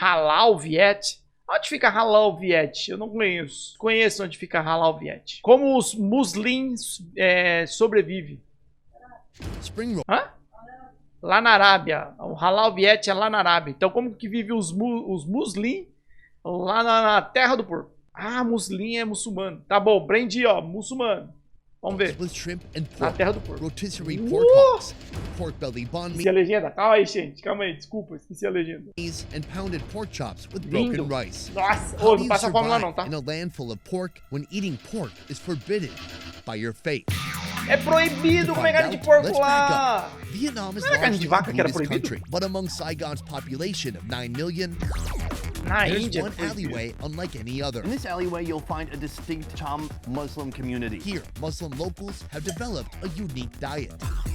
Halal Viet? Onde fica Halal Viet? Eu não conheço. Conheço onde fica Halal Viet. Como os muslins sobrevivem? Hã? Lá na Arábia. O Halal Viet é lá na Arábia. Então como que vivem os muslins lá na terra do porco? Ah, muslim é muçulmano. Tá bom, aprendi, ó, muçulmano. Vamos ver. Na terra do porco. Esqueci a legenda. Calma aí, gente. Calma aí, desculpa, esqueci a legenda. Lindo. Nossa, não passa fome lá não, tá? É proibido comer carne de porco lá. Não era carne de vaca que era proibido? Na Índia. One alleyway unlike any other. In this alleyway, you'll find a distinct Cham Muslim community. Here, Muslim locals have developed a unique diet.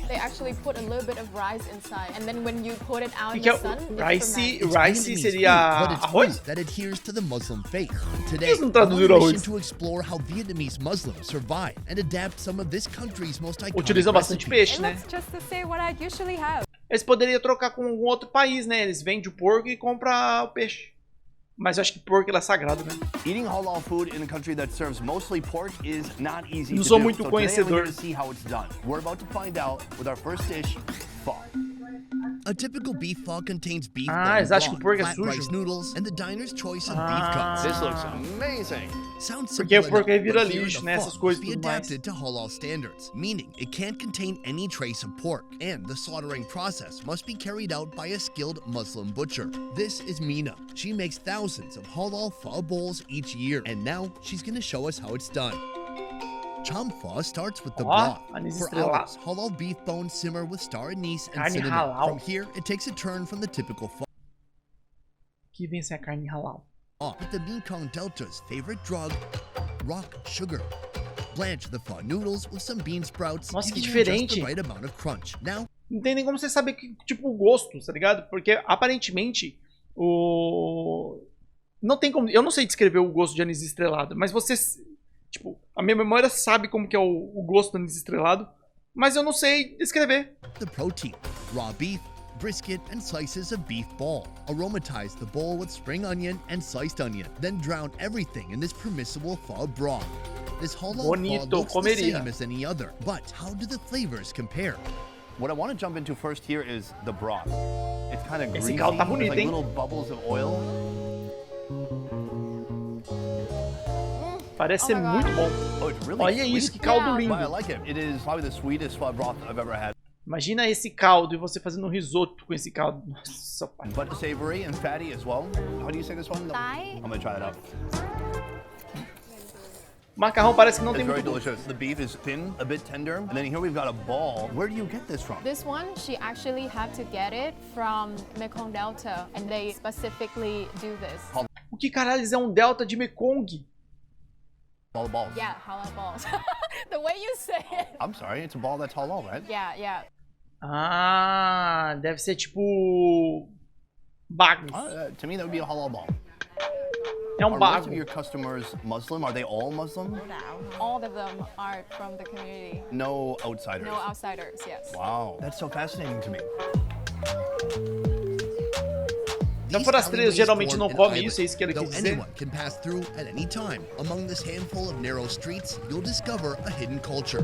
They actually put a little bit of rice inside, and then when you put it out in the sun, rice seria arroz? That adheres to the Muslim faith. Today, Eles não traduziram arroz. To explore how Vietnamese Muslims survive and adapt some of this country's most iconic Utilizam bastante peixe, né? Just to say what I usually have. Eles poderiam trocar com algum outro país, né? Eles vendem o porco e compram o peixe. Mas eu acho que porco ele é sagrado, né? Eating halal food in a country that serves mostly pork is not easy to do. Não sou muito conhecedor. See how it's done. We're about to find out with our first dish, pho. A typical beef pho contains beef eles acham que o porco é sujo. rice noodles and the diner's choice of beef cuts. This looks amazing. Porque o porco vira lixo, né? Essas coisas tudo mais. Adapted to halal standards, meaning it can't contain any trace of pork, and the slaughtering process must be carried out by a skilled Muslim butcher. This is Mina. She makes thousands of halal pho bowls each year, and now she's going to show us how it's done. Cham pho starts with the broth. For hours, halal beef bones simmer with star anise and cinnamon. From here, it takes a turn from the typical pho. Que vem essa carne halal. With the Mekong Delta's favorite drug, rock sugar. Blanch the pho noodles with some bean sprouts. Nossa, que diferente. Just the right amount of crunch. Now, não tem nem como você saber que tipo o gosto, tá ligado? Porque aparentemente não tem como. Eu não sei descrever o gosto de anis estrelado, mas você, tipo, a minha memória sabe como que é o gosto do anis estrelado, mas eu não sei descrever. The protein, raw beef, brisket, and slices of beef ball. Aromatize the bowl with spring onion and sliced onion, then drown everything in this permissible pho broth. This halal pho looks the same as any other, but how do the flavors compare? What I want to jump into first here is the broth. It's kind of greasy, tá bonito, like little bubbles of oil. Parece ser muito bom. Oh, it's really Olha isso, que caldo lindo. I like it. It is probably the sweetest pho broth I've ever had. Imagina esse caldo e você fazendo um risoto com esse caldo. Nossa, pai. But savory and fatty as well. How do you say this one? Thai. I'm gonna try it out. O macarrão parece que não tem It's very muito delicious. The beef is thin, a bit tender, and then here we've got a ball. Where do you get this from? This one, she actually had to get it from Mekong Delta, and they specifically do this. O que caralho é um delta de Mekong? All balls. Yeah, halal balls. The way you say it. I'm sorry, it's a ball that's halal, right? Yeah, yeah. Ah, deve ser tipo bagos. To me, that would be a halal ball. É um Are most bago. of your customers Muslim? Are they all Muslim? All of them are from the community. No outsiders? No outsiders, yes. Wow, that's so fascinating to me. Então forasteiros geralmente não comem isso, é isso que ele quis dizer? Anyone can pass through at any time. Among this handful of narrow streets, you'll discover a hidden culture.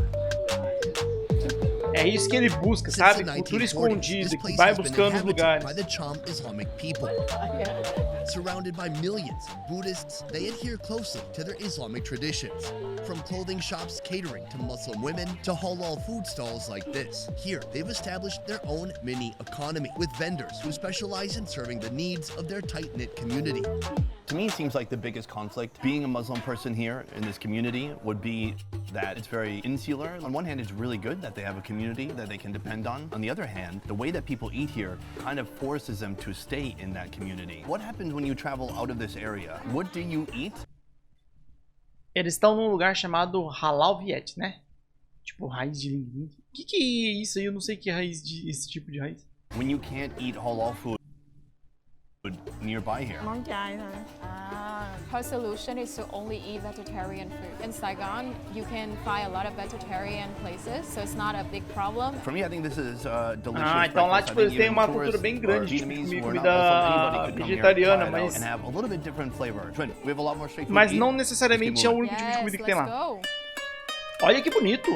É isso que ele busca, sabe? Cultura escondida, que vai buscando os lugares. By the Cham Islamic people. Surrounded by millions of Buddhists, they adhere closely to their Islamic traditions. From clothing shops catering to Muslim women to halal food stalls like this. Here, they've established their own mini economy with vendors who specialize in serving the needs of their tight-knit community. To me, it seems like the biggest conflict being a Muslim person here in this community would be that it's very insular. On one hand, it's really good that they have a community that they can depend on. On the other hand, the way that people eat here kind of forces them to stay in that community. What happens when you travel out of this area? What do you eat? Eles estão num lugar chamado Halal Viet, né? Tipo, raiz de linguiça. O que é isso aí? Eu não sei que raiz de esse tipo de raiz. When you can't eat halal food nearby here. Món chay thôi. Her solution is to only eat vegetarian food. In Saigon, you can find a lot of vegetarian places, so it's not a big problem. For me, I think this is delicious. Ah, então lá tipo eles têm uma cultura bem grande de comida vegetariana, mas não necessariamente é o único tipo de comida que tem lá. Olha que bonito.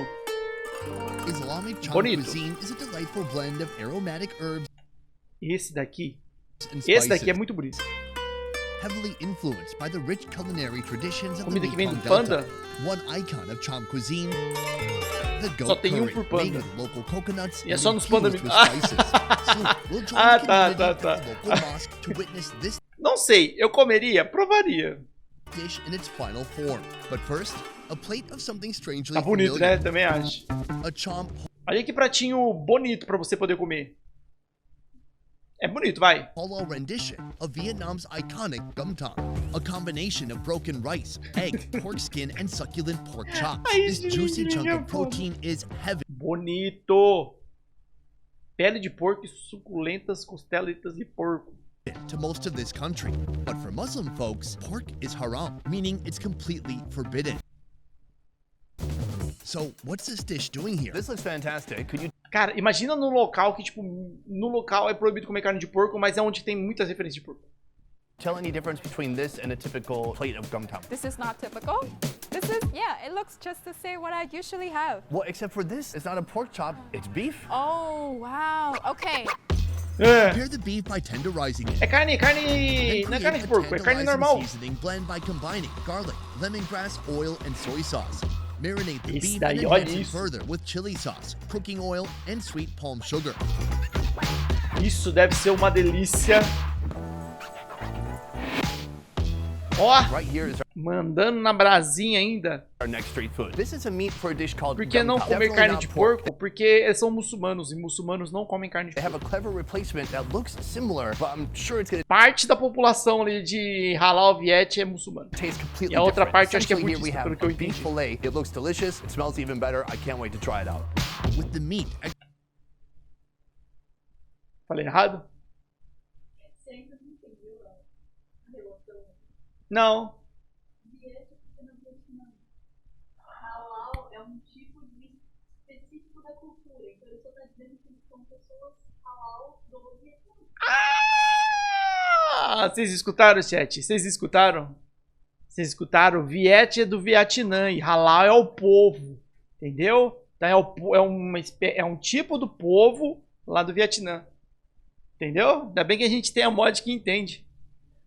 Islamic Cham cuisine is a delightful blend of aromatic herbs. Esse daqui é muito bonito. Heavily influenced by the rich culinary traditions of the Comida que vem do Mekong panda. Delta. One icon of Cham cuisine, the Só goat tem curry, por made panda. with local coconuts E é and só nos panda infused mesmo. with spices. So, we'll join Ah, the tá, community tá, tá. at the local mosque to witness this Não sei, eu comeria, provaria. dish in its final form. But first, a plate of something strangely Tá bonito, familiar. né? Também acho. A Cham Olha que pratinho bonito pra você poder comer. É bonito, vai. Halal rendition of Vietnam's iconic gum tam, a combination of broken rice, egg, pork skin, and succulent pork chops. This juicy chunk of protein is heaven Bonito. Pele de porco e suculentas costeletas de porco. to most of this country. But for Muslim folks, pork is haram, meaning it's completely forbidden. So, what's this dish doing here? This looks fantastic. Could you Cara, imagina num local que, tipo, no local é proibido comer carne de porco, mas é onde tem muitas referências de porco. tell any difference between this and a typical plate of gum tam? This is not typical. This is, yeah, it looks just the same what I usually have. Well, except for this, it's not a pork chop, it's beef. Oh, wow. Okay. Prepare the beef by tenderizing it. É carne, Then não é carne de create a porco, é carne tantalizing normal. seasoning blend by combining garlic, lemongrass, oil, and soy sauce. Marinate the Esse beef daí, and olha enhance it isso. further with chili sauce, cooking oil, and sweet palm sugar. Isso deve ser uma delícia. Ó, Right here is mandando na brasinha ainda. our next street food. This is a meat for a dish called Por que gum não tam. comer Definitely carne not de pork. porco? Porque eles são muçulmanos e muçulmanos não comem carne de They have porco. a clever replacement that looks similar, but I'm sure it's gonna Parte da população ali de Halal Viet é muçulmana. taste completely E a outra different. parte eu acho que é Essentially, here we budista, have pelo que eu a beef entendi. fillet. It looks delicious. It smells even better. I can't wait to try it out. With the meat Falei errado? Não. Halal é um tipo de específico da cultura, então ele só está dizendo que são pessoas halal do Vietnã. Ah! Vocês escutaram, chat? Vocês escutaram? Vocês escutaram? Viet é do Vietnã e Halal é o povo. Entendeu? Então é um tipo do povo lá do Vietnã. Entendeu? Ainda bem que a gente tem a mod que entende.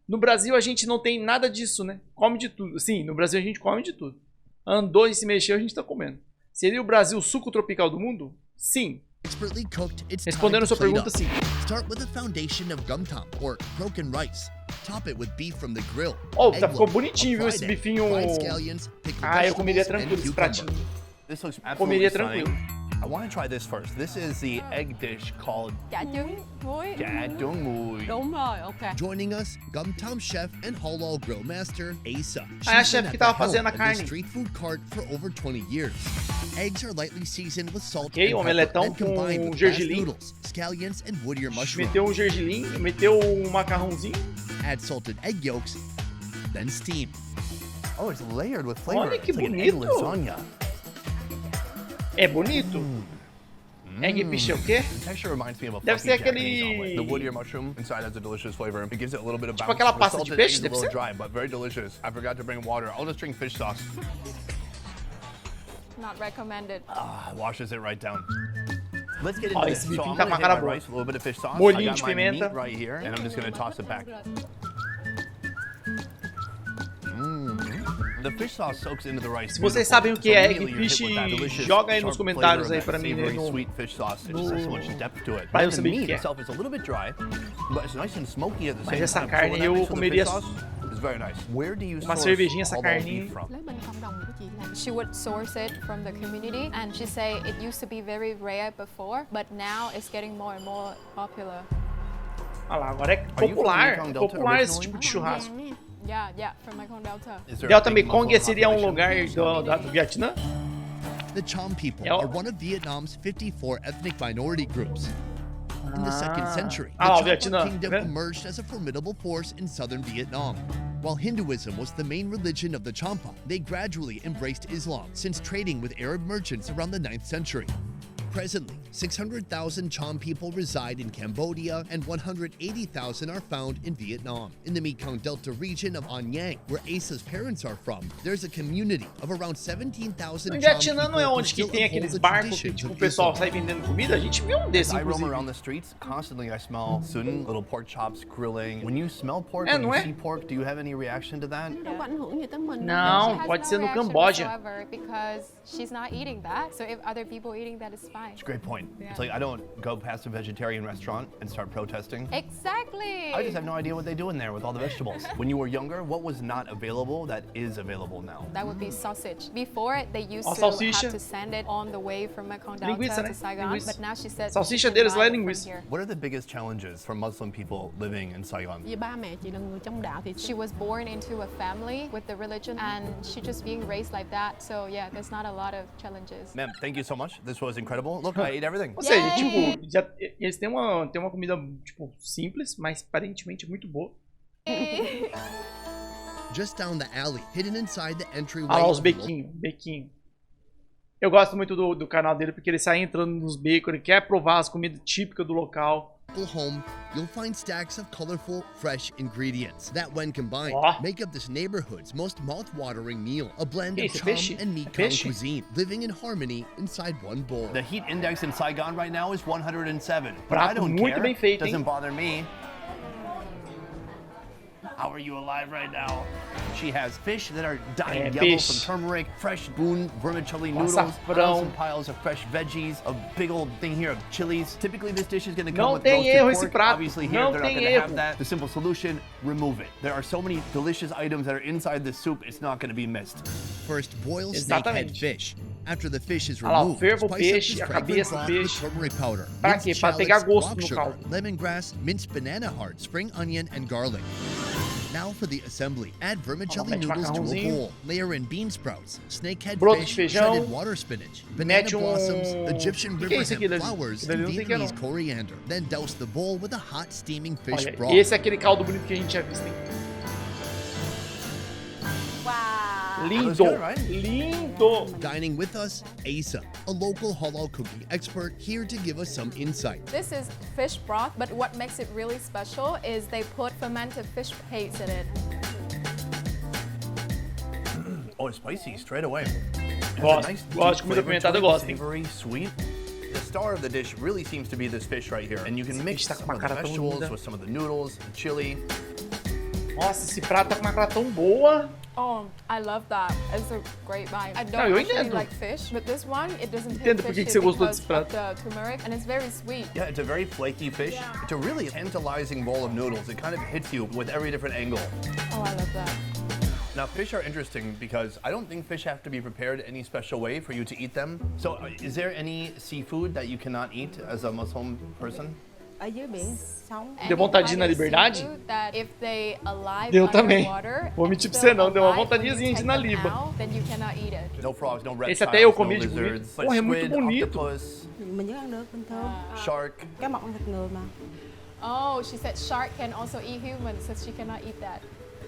No Brasil a gente não tem nada disso, né? Come de tudo. Sim, no Brasil a gente come de tudo. Andou e se mexeu, a gente tá comendo. Seria o Brasil o suco tropical do mundo? Sim. expertly cooked, it's time Respondendo a to sua plate pergunta, up. sim. Start with a foundation of gum tam, or broken rice. Top it with beef from the grill. Oh, egg tá, ficou white, bonitinho, a viu, esse fried egg, bifinho. fried scallions, pickled Ah, eu comeria vegetables, tranquilo and esse cucumber. pratinho. This looks Comeria absolutely tranquilo. stunning. I want to try this first. This is the egg dish called Chả trứng muối. Gà Dung Mui. Đúng rồi, okay. Joining us, gum tam chef and halal grill master Asa. Ah, é a She's chefe been que at tava the helm fazendo a of this carne. street food cart for over 20 years. Eggs are lightly seasoned with salt Ok, and um pepper, omeletão then combined com with gergelim. brass noodles, scallions, and woodier mushroom. Meteu um gergelim, meteu um macarrãozinho. Add salted egg yolks, then steam. Oh, it's layered with flavor. Olha que It's like an egg bonito. lasagna. É bonito. Egg fish é o quê? The texture reminds me of a Deve fluffy ser Japanese aquele- omelet. The woodier mushroom inside has a delicious flavor. It gives it a little bit of Tipo bounce. aquela The pasta de salted peixe, egg is a deve little ser? dry, but very delicious. I forgot to bring water. I'll just drink fish sauce. Not recommended. Washes it right down. Let's get Ó, into esse this. So bifinho I'm tá gonna com a hit cara my boa. rice, a little bit of fish sauce. I Molhinho got de my pimenta. meat right here, and I'm just gonna toss it back. The fish sauce soaks into the rice. Se vocês sabem o que é egg fish, joga aí nos comentários aí pra mim, né, no- sweet fish sauce. There's so much depth to it. Pra eu The saber o meat que é. itself is a little bit dry, but it's nice and smoky at the Mas same essa time. carne when that eu mixed with the comeria fish sauce, it's very nice. Where do you uma source cervejinha, essa halal carninha. beef from? Lấy bên cộng đồng của chị là she would source it from the community and she say it used to be very rare before but now it's getting more and more popular. Olha lá, agora é Are you from popular. Mekong Delta Popular esse originally? tipo de churrasco. Yeah, from Mekong Delta. Is there a Delta big Mekong Muslim seria um population? lugar do Vietnã? The Cham people Yeah. are one of Vietnam's 54 ethnic minority groups. In the 2nd century, the Ah, Champa Vietnam. kingdom Okay. emerged as a formidable force in southern Vietnam. While Hinduism was the main religion of the Champa, they gradually embraced Islam since trading with Arab merchants around the 9th century. Presently, 600,000 Cham people reside in Cambodia and 180,000 are found in Vietnam. In the Mekong Delta region of An Giang, where Asa's parents are from, there's a community of around 17,000 No Cham Vietnã people não é who onde que still tem uphold aqueles the barcos que traditions tipo, o of pessoal Islam. sai vendendo comida? A gente viu um desses, I roam inclusive. around the streets, constantly I smell sun, little pork chops grilling. When you smell pork, É, when não you é? see pork, do you have any reaction to that? Yeah. Não, She has pode no ser no reaction Camboja. whatsoever because she's not eating that. So if other people eating that is fine. It's a great point. Yeah. It's like I don't go past a vegetarian restaurant and start protesting. Exactly. I just have no idea what they do in there with all the vegetables. When you were younger, what was not available that is available now? That would be sausage. Before they used Ó, to salsicha. have to send it on the way from Mekong Delta Linguiça, né? to Saigon, Linguiça. but now she said Salsicha she can deles buy lá é it from linguiça. here. What are the biggest challenges for Muslim people living in Saigon? Vì ba mẹ chị là người trong đạo thì She was born into a family with the religion and she just being raised like that. So yeah, there's not a lot of challenges. Ma'am, thank you so much. This was incredible. Look, I ate everything. Ou seja, tipo, eles têm uma comida, tipo, simples, mas aparentemente muito boa. Just down the alley, hidden inside the entryway. Ah lá, os of the bequinhos. Eu gosto muito do canal dele porque ele sai entrando nos becos, ele quer provar as comidas típicas do local. local home, you'll find stacks of colorful, fresh ingredients that, when combined, Oh. make up this neighborhood's most mouth-watering meal. A blend of It's Cham fishy. and Mekong Fishy. cuisine, living in harmony inside one bowl. The heat index in Saigon right now is 107. But Prato I don't muito care. bem feito, hein? Doesn't bother me. How are you alive right now? She has fish that are dying yellow fish. from turmeric, fresh boon vermicelli noodles, Açafrão. piles and piles of fresh veggies, a big old thing here of chilies. Typically this dish is going to come Não with tem roasted erro pork. esse prato. Obviously here Não they're not tem going to have erro. that. The simple solution, remove it. There are so many delicious items that are inside this soup, it's not going to be missed. First, boil snakehead Exatamente. fish. After the fish is Olha lá, removed, ferva o spice up peixe, this a fragrant cabeça do broth with peixe. turmeric powder, Pra minced quê? Pra pegar shallots, gosto rock no sugar, caldo. lemongrass, minced banana heart, spring onion, and garlic. Now for the assembly. Add vermicelli mete noodles to a macarrãozinho. bowl. Layer in bean sprouts, snakehead Broto de fish, feijão. shredded water spinach, banana Mete blossoms, Egyptian Que é isso river aqui, hemp Dani? flowers, Dani, and não sei o que é, Vietnamese não. coriander. Then douse the bowl with a hot steaming fish Olha, broth. esse é aquele caldo bonito que a gente já visto, hein? Wow. Lindo, Looks good, right? lindo. Dining with us, Asa, a local halal cooking expert here to give us some insight. This is fish broth, but what makes it really special is they put fermented fish paste in it. Oh, it's spicy straight away. It's Gosto, a nice, gosto deep de comida flavor apimentada, to eu it, gosto, hein? savory, sweet. The star of the dish really seems to be this fish right here. And you can mix fish tá com some uma of the cara tão vegetables linda. with some of the noodles, the chili. Nossa, esse prato tá com uma cara tão boa. Oh, I love that. It's a great bite. I Não, don't eu actually entendo. like fish, but this one, it doesn't Entendo taste por que fishy você gostou because desse prato. of the turmeric, and it's very sweet. Yeah, it's a very flaky fish. It's a really tantalizing bowl of noodles. It kind of hits you with every different angle. Oh, I love that. Now, fish are interesting because I don't think fish have to be prepared any special way for you to eat them. So, is there any seafood that you cannot eat as a Muslim person? ở dưới biển sống. Deu vontade de ir na Any kind of Liberdade? seafood that if they alive Deu também. underwater, Vou mentir pra still você não, deu uma alive, when vontadezinha you de ir take na them Liba. out, then you cannot eat it. No frogs, no reptiles, Esse até eu no comi de bonito. lizards, but Porra, é muito squid, bonito. octopus, Mình vẫn ăn được bình thường. shark. Cá mập ăn thịt người mà. Oh, she said shark can also eat humans, so she cannot eat that.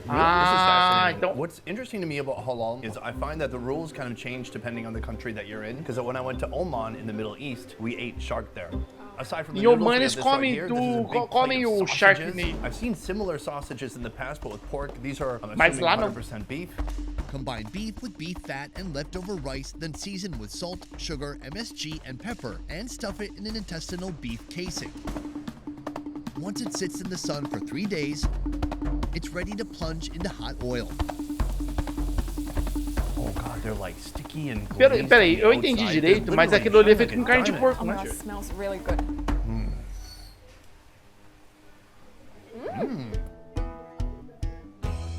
Really? This is Ah, fascinating. então... What's interesting to me about halal is I find that the rules kind of change depending on the country that you're in. Because when I went to Oman in the Middle East, we ate shark there. Aside from the Em noodles, Oman we eles have this right comem here. This is a big plate comem of o sausages. sharknado. I've seen similar sausages in the past, but with pork. These are, I'm Mas assuming, lá não. 100% beef. Combine beef with beef fat and leftover rice, then season with salt, sugar, MSG, and pepper, and stuff it in an intestinal beef casing. Once it sits in the sun for 3 days, it's ready to plunge into hot oil. Oh god, they're like sticky and Peraí, glazed peraí, on the eu entendi outside. direito, They're mas literally aquilo ali é shiny feito like com a carne de diamond. porco, Oh my né? god, smells really good.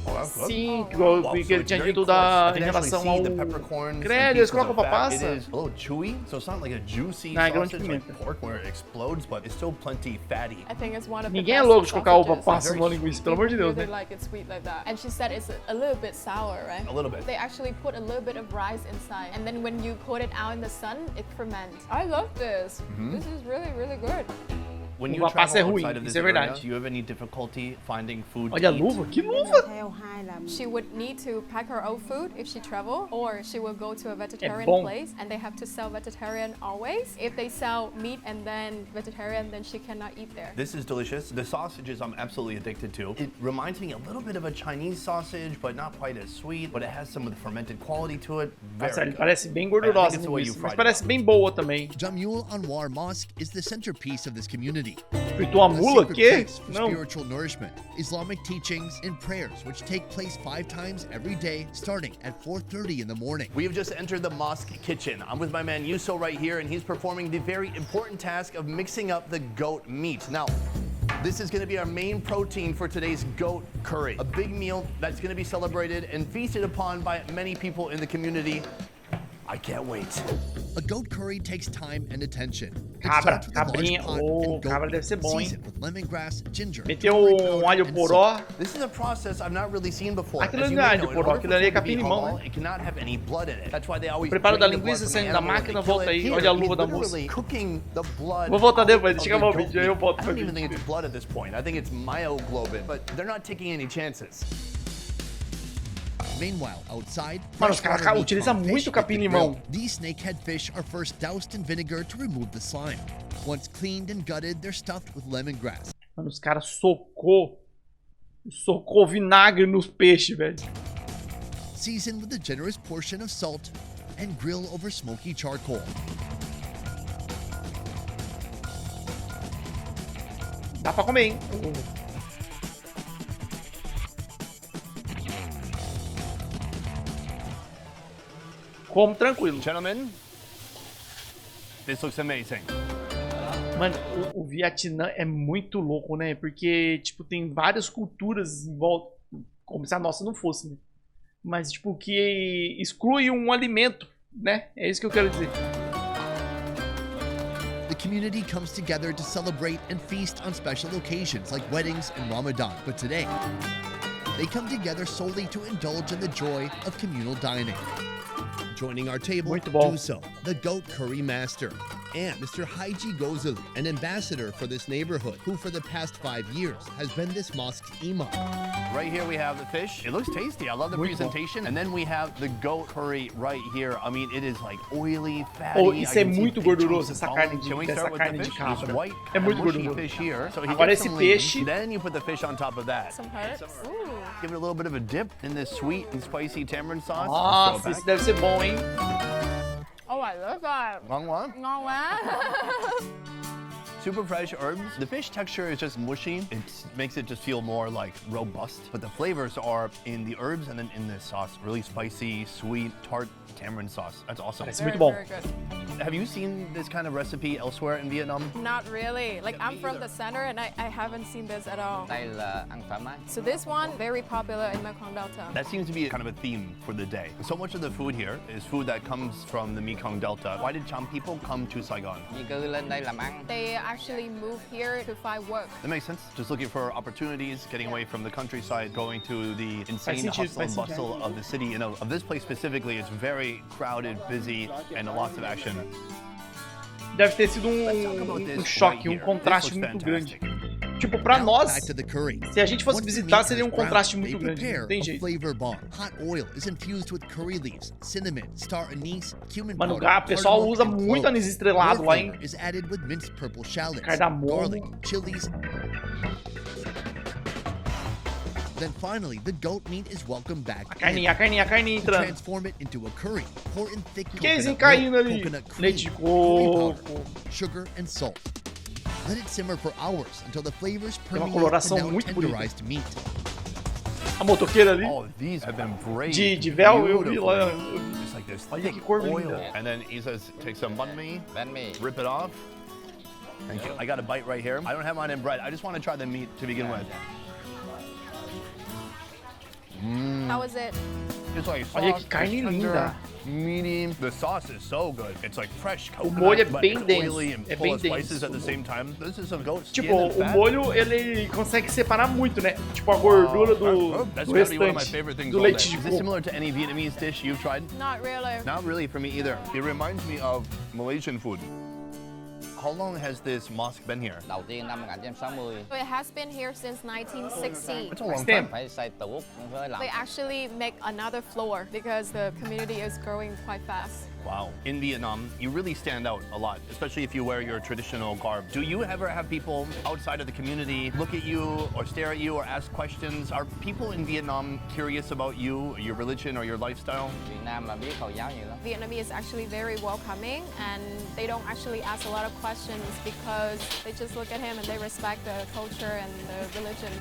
Oh, that's good. Sim, Wow, que so ele it's tinha very dito coarse. I em can actually relação see ao... the peppercorns and Credo, eles pieces colocam of fat. passa. It is a little chewy, so it's not like a juicy Não, é grão de sausage like pimenta. pork where it explodes, but it's still plenty fatty. I think it's one of the Ninguém é best louco de colocar uva sausages. passa numa linguiça, pelo amor de Deus, Really né? like it sweet like that. And she said it's a little bit sour, right? A little bit. They actually put a little bit of rice inside, and then when you put it out in the sun, it ferments. I love this. This is really, really good. When you Uva passa é travel ruim, outside of this isso é area, verdade. do you have any difficulty finding food Olha a to eat? luva, que luva! Theo hai là She would need to pack her own food if she travel, or she will go to a vegetarian bom. place and they have to sell vegetarian always. If they sell meat and then vegetarian, then she cannot eat there. This is delicious. The sausages I'm absolutely addicted to. It reminds me a little bit of a Chinese sausage, but not quite as sweet, but it has some of the fermented quality to it. Nossa, ele Very good. parece bem I gordurosa, think it's the way you mas fried parece it. bem boa também. Jamul Anwar Mosque is the centerpiece of this community. Fritou uma A mula? sacred Que? place for Não. spiritual nourishment, Islamic teachings, and prayers, which take place 5 times every day, starting at 4:30 in the morning. We have just entered the mosque kitchen. I'm with my man Yuso right here, and he's performing the very important task of mixing up the goat meat. Now, this is going to be our main protein for today's goat curry, a big meal that's going to be celebrated and feasted upon by many people in the community. I can't wait. A goat curry takes time and attention. It Cabra, starts with a large cabrinha. pot Oh, and goat cabra meat, deve ser bom, hein? seasoned with lemongrass, ginger, Meteu turmeric um powder, alho and poró. salt. This is a process I've not really seen before. Aquilo As you não é may alho know, in poró, order aquilo for ali é food to be capim-limão, halal, né? it cannot have any blood in it. That's why they always Preparo drain da the blood linguiça from the saindo da animal and máquina, they kill volta it aí. here. Olha a He's luva da literally moça. cooking the blood Vou voltar depois, out deixa eu of acabar o the vídeo, aí eu goat volto meat. pro I don't even vídeo. think it's blood at this point. I think it's myoglobin, but they're not taking any chances. Meanwhile, outside, Mano, os caras freshwater meat utilizam from fish muito hit the capim-limão. grill. These snakehead fish are first doused in vinegar to remove the slime. Once cleaned and gutted, they're stuffed with lemongrass. Mano, os caras socou vinagre nos peixes, velho. Season with a generous portion of salt and grill over smoky charcoal. Dá pra comer, hein? Como tranquilo. Gentlemen, this looks amazing. Mano, o Vietnã é muito louco, né? Porque, tipo, tem várias culturas em volta. Como se a nossa não fosse, né? Mas, tipo, que exclui um alimento, né? É isso que eu quero dizer. The community comes together to celebrate and feast on special occasions like weddings and Ramadan. But today, they come together solely to indulge in the joy of communal dining. Joining our table, Muito bom. Duso, the goat curry master, and Mr. Haiji Gozali, an ambassador for this neighborhood, who for the past 5 years has been this mosque's imam. Right here we have the fish. It looks tasty. I love the Muito bom. presentation. And then we have the goat curry right here. I mean, it is like oily, fatty. Oh, I isso é can see muito big gorduroso, chunks essa of carne bone. de- Can we dessa start with carne the de fish? cabra. This white, É muito mushy gorduroso. fish here. So he Agora gets esse some leaves, peixe- then you put the fish on top of that. Some herbs. Ooh. Give it a little bit of a dip in this sweet and spicy tamarind sauce. Nossa, Throw it isso deve ser bom, hein? Oh, I love that. back. Long one. Ngon quá. Super fresh herbs. The fish texture is just mushy. It makes it just feel more like robust. But the flavors are in the herbs and then in this sauce. Really spicy, sweet, tart tamarind sauce. That's awesome. Parece Very, muito bom. very good. Have you seen this kind of recipe elsewhere in Vietnam? Not really. Like, I'm from the center and I haven't seen this at all. Đây là ăn thoải mái. So this one, very popular in Mekong Delta. That seems to be kind of a theme for the day. So much of the food here is food that comes from the Mekong Delta. Why did Cham people come to Saigon? Di cư lên đây làm ăn. They actually moved here to find work. That makes sense. Just looking for opportunities, getting away from the countryside, going to the insane sentido, hustle and faz bustle sentido. of the city. You know, of this place specifically, it's very crowded, busy, and lots of action. Deve ter sido Let's talk about um this choque, right um here. contraste This looks muito grande. fantastic. Tipo, pra Now nós, back to the curry. se a gente fosse Once the visitar, meat seria has contraste browned, muito they grande. prepare Não tem a jeito. flavor bomb. Hot oil is infused with curry leaves, cinnamon, star anise, cumin Mano, powder, o pessoal cardamom, usa and muito cloves. anis estrelado More lá, hein? flavor is added with minced purple shallots, Cardamomo. garlic, chilies. Then finally, the goat meat is welcomed back A carninha in. To entrando. transform it into a curry, pour in thick Que é isso coconut caindo milk, ali? coconut cream, Leite de curry coco. powder, sugar, and salt. Let it simmer for hours until the flavors uma permeate the coloração now muito bonita. tenderized meat. A motoqueira ali. Oh, these have been braised. De véu, eu vi beautifully. lá. It's like this Olha thick que cor oil. linda. And then he says, take some banh mi, Bánh mì. rip it off. Thank you. I got a bite right here. I don't have mine in bread. I just want to try the meat to begin with. How is it? It's like Olha soft, que carne it's tender, linda. meaty. The sauce is so good. It's like fresh coconut, molho é but bem it's denso. oily and É full bem of spices denso. at the same time. This is some goat skin Tipo, and o fat. molho, ele consegue separar muito, né? Tipo, a gordura That's do gotta be one of my restante, favorite things do all day. leite de Is this coco. similar to any Vietnamese dish you've tried? Not really. Not really for me either. It reminds me of Malaysian food. How long has this mosque been here? Đầu tiên năm 1960. So it has been here since 1960. It's a long Stem. time. Phải xây tủ với làm. They actually make another floor because the community is growing quite fast. Wow. In Vietnam, you really stand out a lot, especially if you wear your traditional garb. Do you ever have people outside of the community look at you or stare at you or ask questions? Are people in Vietnam curious about you, your religion, or your lifestyle? Việt Nam mà biết Hồi giáo nhiều lắm. Vietnamese is actually very welcoming and they don't actually ask a lot of questions because they just look at him and they respect the culture and the religion.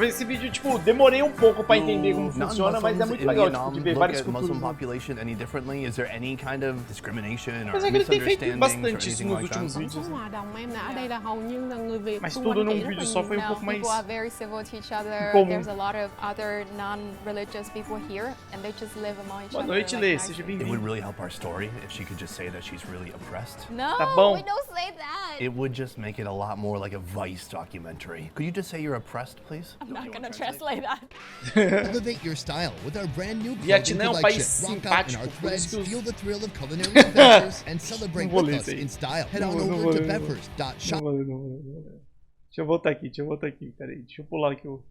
Esse vídeo, tipo, demorei um pouco pra entender como funciona, mas é muito legal, tipo, de ver várias culturas. Muslim population any differently? Is there any kind of discrimination or Mas é que ele tem feito misunderstandings or bastante isso anything nos like últimos that? vídeos. Hòa đồng em nè, ở đây là hầu như là người Việt. Mas xung tudo quanh num chị rất vídeo là só nhiều. foi um pouco mais People are very civil to each other. comum. There's a lot of other non-religious people here and they just live among each Boa other. noite, like Lê. nice Seja It bem-vindo. would really help our story if she could just say that she's really oppressed. No, Tá bom. we don't say that. It would just make it a lot more like a Vice documentary. Could you just say you're oppressed, please? I'm not gonna translate that. Elevate your style with our brand new clothing Vietnã é um país collection. Rock out in simpático, our por isso threads, que os... feel the thrill of culinary adventures, and celebrate Não vou with ler us isso aí. in style. Head Não on vou- não over vou to ler, não vou. peppers.shop. Não vou ler, não vou ler, não vou ler. Deixa eu voltar aqui, peraí. Deixa eu pular aqui o...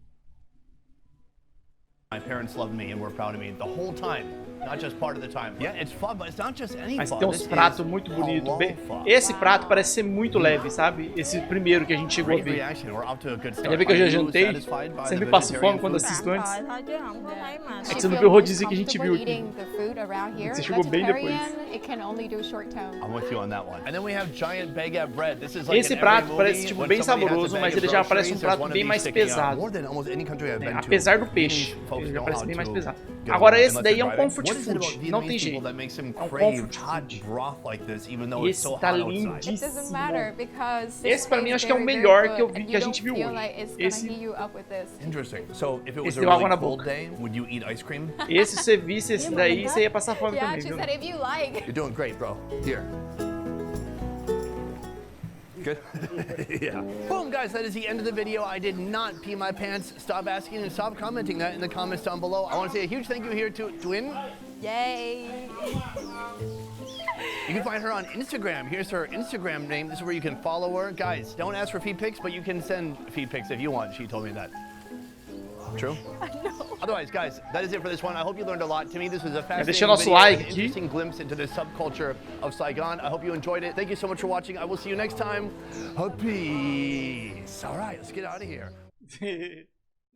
My parents loved me and were proud of me the whole time, not just part of the time. Yeah, it's fun, but it's not just any Mas fun. tem uns This pratos is muito bonitos. halal fun. Esse prato parece ser muito leve, sabe? Esse primeiro que a gente chegou a Great ver. reaction. We're off to a good start. Já vi que eu já Are you jantei. satisfied by Sempre the passo fome vegetarian quando food? assisto antes. Thôi chứ không có thấy mà. É que She você não feel viu o most rodízio que a gente viu comfortable aqui. eating the food around here. Você chegou bem depois. Vegetarian, it can only do short term. I'm with you on that one. And then we have giant baguette bread. This is like Esse in prato every parece movie, tipo when bem somebody has a saboroso, bag mas of ele já parece um groceries, prato there's one bem of mais these sticking out. pesado. More than almost any country I've been to. Apesar do peixe, Folks ele já know parece how bem mais to pesado. get Agora along esse unless daí é they're um driving. comfort What is it about food, não Vietnamese tem people jeito. that makes them É um crave comfort hot food. broth like this, even though E it's esse so tá hot outside? It doesn't lindíssimo. matter because Esse pra mim tastes acho que é o very, melhor very que eu good vi and que a you gente viu don't feel hoje. like it's gonna Esse- heat you up with this. Interesting. So if it was Esse a deu água really na cold boca. day, would you eat ice cream? Esse, se você visse esse daí, você ia passar fome Yeah, também, she viu? said if you like. You're doing great, bro. Here. Good? Yeah. Boom, guys, that is the end of the video. I did not pee my pants. Stop asking and stop commenting that in the comments down below. I want to say a huge thank you here to Twin. Yay. You can find her on Instagram. Here's her Instagram name. This is where you can follow her. Guys, don't ask for feed pics, but you can send feed pics if you want. She told me that. True? No. Otherwise, guys, that is it for this one. I hope you learned a lot. To me, this was a fascinating nosso video, like an aqui. interesting glimpse into the subculture of Saigon. I hope you enjoyed it. Thank you so much for watching. I will see you next time. Peace. All right, let's get out of here.